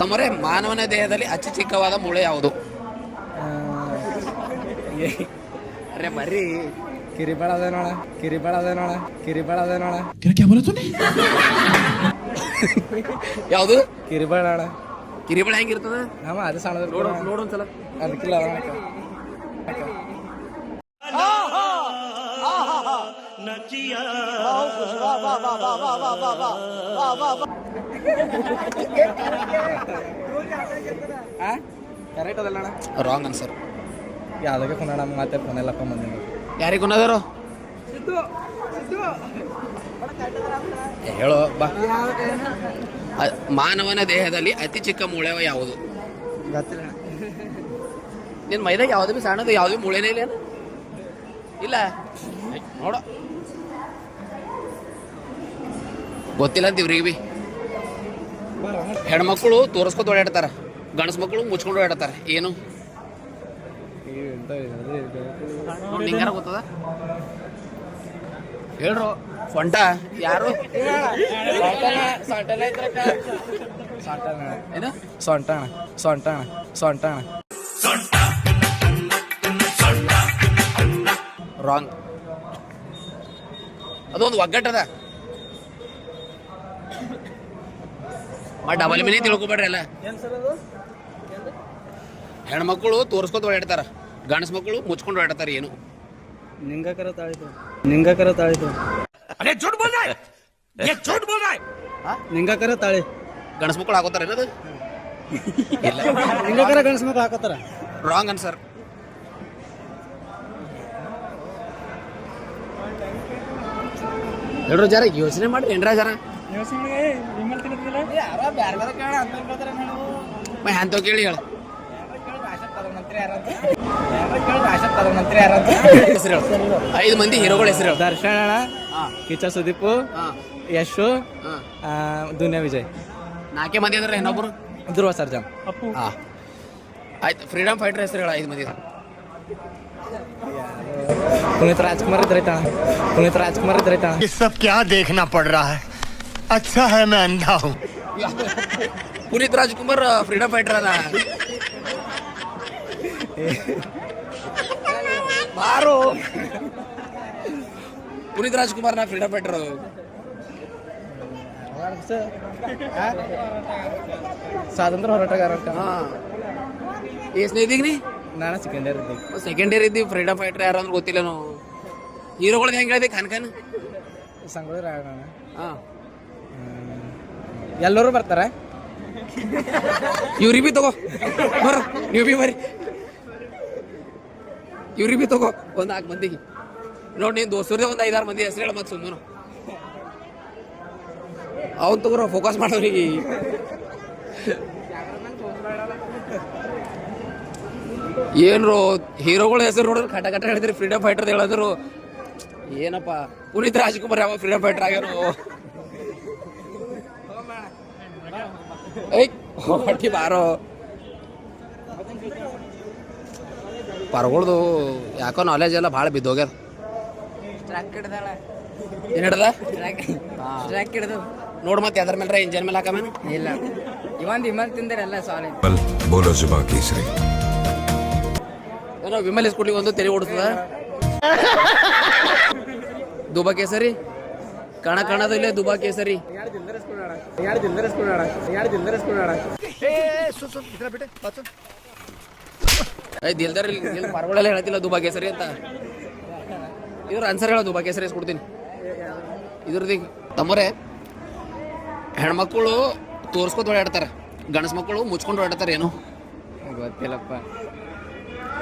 ತಮ್ಮರೇ ಮಾನವನ ದೇಹದಲ್ಲಿ ಅತಿ ಚಿಕ್ಕವಾದ ಮೂಳೆ ಯಾವುದು? ಅರೆ ಬರ್ರಿ. ಕಿರಿಬಾಳ ಅದ ನೋಡ, ಕಿರಿಬಾಳ ಅದ ನೋಡ, ಕಿರಿಬಾಳ ಅದ ನೋಡ. ಯಾವುದು? ಕಿರಿಬಾಳ ಅಣ್ಣ. ಕಿರಿಬಾಳ ಹೆಂಗಿರ್ತದ? ನಮ್ಮ ಅದು ಸಣ್ಣ ನೋಡೊಂದ್ಸಲ. ಅದಕ್ಕಿಲ್ಲ ಕರೆಕ್ಟ್ ಅದಲ್ಲ ಅಣ್ಣ. Wrong answer. ಯಾವ್ದಾಗೆ ಕುಂದ ಮತ್ತೆ ಫೋನ್ ಎಲ್ಲಪ್ಪ ಬಂದಿದ್ದು. ಯಾರಿಗೆ ಕುನ್ನದಾರು ಹೇಳೋ ಬಾ. ಮಾನವನ ದೇಹದಲ್ಲಿ ಅತಿ ಚಿಕ್ಕ ಮೂಳೆ ಯಾವುದು? ಗೊತ್ತಿಲ್ಲ. ನಿನ್ನ ಮೈದಾಗ ಯಾವ್ದು ಬಿ ಸಣ್ಣದು ಯಾವ್ದು ಮೂಳೆನೇ ಇಲ್ಲ ಇಲ್ಲ ನೋಡ ಗೊತ್ತಿಲ್ಲ ಅಂತ ಇವ್ರಿಗೆ ಬಿ. ಹೆಣ್ಮಕ್ಳು ತೋರಿಸ್ಕೊತ ಓಡಾಡ್ತಾರ, ಗಂಡಸ್ ಮಕ್ಕಳು ಮುಚ್ಕೊಂಡು ಓಡಾಡ್ತಾರ. ಏನು ನಿಂಗಾರ ಗೊತ್ತದ? ಹೇಳ್ರು. ಸೊಂಟ ಯಾರು? ಏನು ಸೊಂಟ ಸೊಂಟ ಸೊಂಟ ರಾಂಗ್. ಅದೊಂದು ಒಗ್ಗಟ್ಟದ. ಡಬಲ್ ಮೀನಿಂಗ್ ತಿಳ್ಕೊಬೇಡ್ರಿ ಎಲ್ಲ. ಹೆಣ್ಮಕ್ಳು ತೋರಿಸ್ಕೊತ ಓಡಾಡ್ತಾರ, ಗಂಡಸ್ ಮಕ್ಕಳು ಮುಚ್ಕೊಂಡು ಓಡಾಡ್ತಾರ. ಏನು ನಿಂಗಕರ ತಾಳಿತು, ನಿಂಗಕರ ತಾಳಿತು. ಅರೆ ಜೋಟ್ ಬೋಲ್ ರहा है, ये झूठ बोल रहा है. ನಿಂಗಕರ ತಾಳಿ ಗಂಡಸ್ ಮಕ್ಕಳು ಹಾಕೋತಾರ ಏನದು? ಇಲ್ಲ, ನಿಂಗಕರ ಗಂಡಸ ಮಕ್ಕಳು ಹಾಕೋತಾರ. Wrong answer. ಹೇಳ್ರು ಜರ ಯೋಚನೆ ಮಾಡ್ರಿ ಏನ್ರ ಜರ. ಹ್ಯಾಂತವ್ ಕೇಳಿ ಹೇಳ. ಹೆಸರು 5 ಮಂದಿ ಹೀರೋಗಳ ಹೆಸರು. ದರ್ಶನ್ ಅಣ್ಣ, ಕಿಚ್ಚ ಸುದೀಪ್, ಯಶು, ದುನಿಯಾ ವಿಜಯ್. 4 ಮಂದಿ ಅಂದ್ರೆ ಇನ್ನೊಬ್ರು ಧ್ರುವ ಸರ್ಜನ್. ಆಯ್ತು. ಫ್ರೀಡಮ್ ಫೈಟರ್ ಹೆಸರು ಹೇಳ 5 ಮಂದಿ. ಪುನೀತ್ ರಾಜ್ಕುಮಾರ್ ಇದ್ರೈತಾ, ಪುನೀತ್ ರಾಜ್ಕುಮಾರ್ ಇದ್ರೈತಾ. ये सब क्या देखना पड़ रहा है? अच्छा है मैं अंधा हूँ. ಪುನೀತ್ ರಾಜ್ಕುಮಾರ್ ಫ್ರೀಡಮ್ ಫೈಟರ್ ಅದ. ಬಾರೋ ಪುನೀತ್ ರಾಜ್ಕುಮಾರ್ ನಾ ಫ್ರೀಡಮ್ ಫೈಟರ್. ಸ್ವಾತಂತ್ರ್ಯ ಹೋರಾಟಗಾರ. ಎಷ್ಟನೇ ಇದ್ದೀಗ ನೀ? ನಾನು ಸೆಕೆಂಡ್ ಇಯರ್ ಇದ್ದೆ. ಸೆಕೆಂಡ್ ಇಯರ್ ಇದ್ದೀವಿ. ಫ್ರೀಡಮ್ ಫೈಟರ್ ಯಾರು ಅಂದ್ರೆ ಗೊತ್ತಿಲ್ಲ. ನಾವು ಹೀರೋಗಳಿಗೆ ಹೆಂಗೆ ಹೇಳಿದೆ? ಖಾನ್ ಸಂಗೊಳ್ಳಿ ರಾಯಣ್ಣ. ಹಾಂ, ಎಲ್ಲರೂ ಬರ್ತಾರ. ಇವ್ರಿಗೆ ಬಿ ತಗೋ ಬರ, ನೀವು ಬಿ ಬರ್ರಿ. ಇವ್ರಿಗೆ ಬಿ ತಗೋ ಒಂದು 4 ಮಂದಿಗೆ. ನೋಡಿ ನೀನು ದೋಸ್ತರದೇ ಒಂದು 5-6 ಮಂದಿ ಹೆಸರು ಹೇಳ. ಮತ್ತೆ ಸುಮ್ಮನೆ ಅವ್ನು ತಗೋರ ಫೋಕಸ್ ಮಾಡೋರಿಗೆ. ಏನ್ರು ಹೀರೋಗಳ ಹೆಸರು ನೋಡಿದ್ರೆ ಕಟ ಕಟ ಹೇಳಿದ್ರಿ. ಫ್ರೀಡಮ್ ಫೈಟರ್ ಹೇಳಿದ್ರು ಏನಪ್ಪ. ಪುನೀತ್ ರಾಜ್ಕುಮಾರ್ ಯಾವ ಫ್ರೀಡಮ್ ಫೈಟರ್ ಆಗ್ಯಾರು? ಹೊಟ್ಟಿ ಬಾರೋ ಪರ್ಗೊಳ್ದು. ಯಾಕೋ ನಾಲೆಜ್ ಎಲ್ಲ ಭಾಳ ಬಿದ್ದೋಗ್ಯದ. ಏನ್ ಹಿಡ್ದ? ನೋಡ್ ಮತ್ತೆ ಅದ್ರ ಮೇಲೆ ಇಂಜನ್ ಮೇಲೆ ಹಾಕಮೇನು? ಇಲ್ಲ, ಇವಂದು ವಿಮಲ್ ತಿಂದರೆಲ್ಲ ಸಾಲಿ. ಬೋಲೋ ಜುಬಾ ಕೇಸರಿ. ಏನೋ ವಿಮಲ್ ಸ್ಕೂಟಿ ಒಂದು ತೆರೆ ಓಡಿಸ್ತದ. ದುಬಾ ಕೇಸರಿ ಕಣ ಕಣದಲ್ಲೇ ದುಬಾ ಕೇಸರಿ. ದಿಲ್ದಾರ್ ಪರ್ವಳೆಲ್ಲ ಹೇಳ್ತಿಲ್ಲ ದುಬಾ ಕೇಸರಿ ಅಂತ. ಇದ್ರ ಆನ್ಸರ್ ಹೇಳೋ ದುಬಾ ಕೇಸರಿ ಕೊಡ್ತೀನಿ. ಇದ್ರದಿ ತಮ್ಮರೇ ಹೆಣ್ಮಕ್ಳು ತೋರ್ಸ್ಕೊತ ಓಡಾಡ್ತಾರ, ಗಂಡಸ್ ಮಕ್ಕಳು ಮುಚ್ಕೊಂಡು ಓಡಾಡ್ತಾರ. ಏನು ಗೊತ್ತಿಲ್ಲಪ್ಪ.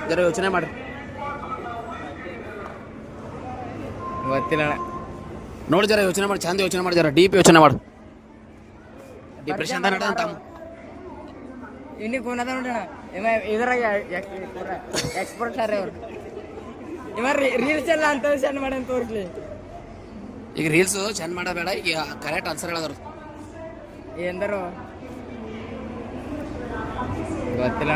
ಜರ ಯೋಚನೆ ಮಾಡ್ರಿ. ಗೊತ್ತಿಲ್ಲ ನೋಡಿ ಜರ ಯೋಚನೆ ಮಾಡಿ, ಚಂದ ಯೋಚನೆ ಮಾಡಿ, ಜರ ಡೀಪ್ ಯೋಚನೆ ಮಾಡು. ಡಿಪ್ರೆಷನ್ ನಡ ಅಂತ ಇನ್ನಿ ಫೋನ್ ಅದ ನೋಡೋಣ. ಇದ್ರಾಗ ಎಕ್ಸ್ಪರ್ಟ್ ಸಾರಿ ಅವ್ರು. ಇವ ರೀಲ್ಸ್ ಎಲ್ಲ ಅಂತ ಸೆಂಡ್ ಮಾಡಿ ಅಂತ ತೋರಿಸ್ಲಿ. ಈಗ ರೀಲ್ಸ್ ಚಂದ ಮಾಡಬೇಡ, ಈಗ ಕರೆಕ್ಟ್ ಆನ್ಸರ್ ಹೇಳೋದ್ರು. ಎಂದರು ಗೊತ್ತಿಲ್ಲ.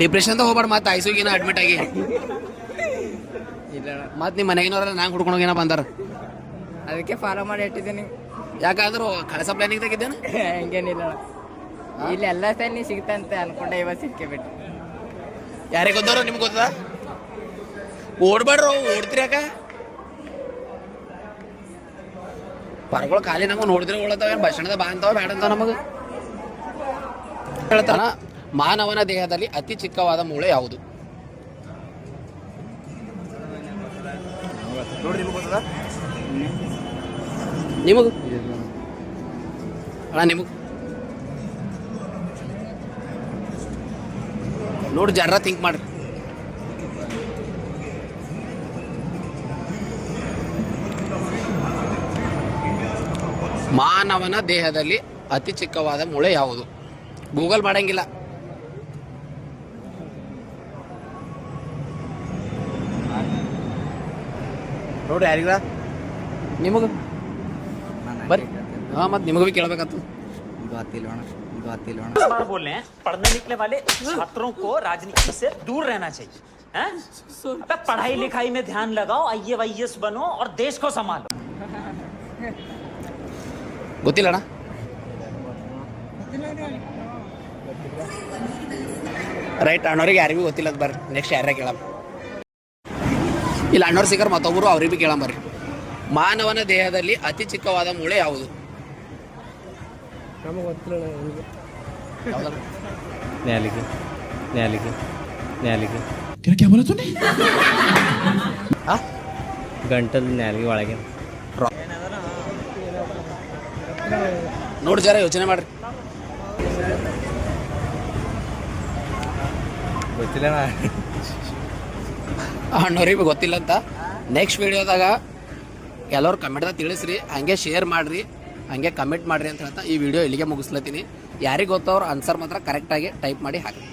ಡಿಪ್ರೆಷನ್ದಾಗ ಹೋಗ್ಬಾರ್ದು. ಮತ್ತೆ ಐಸಿಯುಗಿನ ಅಡ್ಮಿಟ್ ಆಗಿ ಇಲ್ಲ ಮತ್ತೆ ನಿಮ್ಮ ಮನೆಗಿನವ್ರೆಲ್ಲ ನಂಗೆ ಹುಡ್ಕೊಂಡು ಹೋಗಿನ ಬಂದಾರ. ಅದಕ್ಕೆ ಫಾಲೋ ಮಾಡಿ ಇಟ್ಟಿದ್ದೀನಿ. ಯಾಕಾದ್ರೂ ಕಳಸ ಪ್ಲಾನಿಂಗ್ ತೆಗಿದ್ದೇನೆ ಹಂಗೇನಿಲ್ಲ ಇಲ್ಲಿ ಎಲ್ಲ ಸೈನಿ ಸಿಗ್ತಂತೆ ಅನ್ಕೊಂಡೆ ಇವತ್ತು ಸಿಕ್ಕೇಬಿಟ್ಟು. ಯಾರಿಗೆ ಗೊತ್ತಾರೋ ನಿಮ್ಗೆ ಗೊತ್ತದ? ಓಡ್ಬೇಡ್ರು, ಓಡ್ತೀರಿ ಯಾಕ? ಪರಗಳು ಖಾಲಿ ನಮಗೆ ನೋಡಿದ್ರೆ ಓಡತಾವ, ಭಾಷಣದ ಬಾ ಅಂತಾವ ಬೇಡ ಅಂತಾವ ನಮಗೆ. ಹೇಳ್ತಾನ, ಮಾನವನ ದೇಹದಲ್ಲಿ ಅತಿ ಚಿಕ್ಕವಾದ ಮೂಳೆ ಯಾವುದು? ನೋಡ್ರಿ ನಿಮಗೆ ಗೊತ್ತದ? ನಿಮಗೂ ಅಣ್ಣ ನಿಮಗ್ ನೋಡಿ, ಜರ ಥಿಂಕ್ ಮಾಡ್ರಿ. ಮಾನವನ ದೇಹದಲ್ಲಿ ಅತಿ ಚಿಕ್ಕವಾದ ಮೂಳೆ ಯಾವುದು? ಗೂಗಲ್ ಮಾಡಂಗಿಲ್ಲ. ನೋಡ್ರಿ ಯಾರಿಗ ನಿಮಗ ಬರ್ರಿ. ಹಾಂ, ಮತ್ತೆ ನಿಮಗೂ ಭೀ ಕೇಳಬೇಕಂತ. बार बोल रहे हैं पढ़ने निकले वाले छात्रों को राजनीति से दूर रहना चाहिए हैं? अबे पढ़ाई लिखाई में ध्यान लगाओ, IAS बनो और देश को संभालो. ಗೊತ್ತಿಲ್ಲ ಅಣ್ಣ. ರೈಟ್, ಅಣ್ಣವ್ರಿಗೆ ಯಾರಿಗೂ ಗೊತ್ತಿಲ್ಲ ಅಂತ ಬರ್ರಿ. ನೆಕ್ಸ್ಟ್ ಯಾರ್ಯಾರ ಕೇಳಮ್ಮ. ಇಲ್ಲ ಅಣ್ಣವ್ರು ಸಿಕ್ಕರ್ ಮತ್ತೊಬ್ಬರು ಅವ್ರಿಗೆ ಭೀ ಕೇಳಮ್ಮ ಬರ್ರಿ. ಮಾನವನ ದೇಹದಲ್ಲಿ ಅತಿ ಚಿಕ್ಕವಾದ ಮೂಳೆ ಯಾವುದು? ನ್ಯಾಲಿಗೆ ನ್ಯಾಲಿಗೆ ನ್ಯಾಲಿಗೆ ಗಂಟಲು ನ್ಯಾಲಿಗೆ ಒಳಗೆ ನೋಡಿ, ಜರ ಯೋಚನೆ ಮಾಡ್ರಿ. ಗೊತ್ತಿಲ್ಲ ಅಣ್ಣವ್ರಿಗೆ ಗೊತ್ತಿಲ್ಲ ಅಂತ. ನೆಕ್ಸ್ಟ್ ವಿಡಿಯೋದಾಗ ಎಲ್ಲರೂ ಕಮೆಂಟ್ದಾಗ ತಿಳಿಸ್ರಿ, ಹಂಗೆ ಶೇರ್ ಮಾಡಿರಿ, ಹಂಗೆ ಕಮೆಂಟ್ ಮಾಡಿರಿ ಅಂತ ಹೇಳ್ತಾ ಈ ವಿಡಿಯೋ ಇಲ್ಲಿಗೆ ಮುಗಿಸ್ಲತ್ತೀನಿ. ಯಾರಿಗೆ ಗೊತ್ತವ್ರು ಆನ್ಸರ್ ಮಾತ್ರ ಕರೆಕ್ಟಾಗಿ ಟೈಪ್ ಮಾಡಿ ಹಾಕಿ.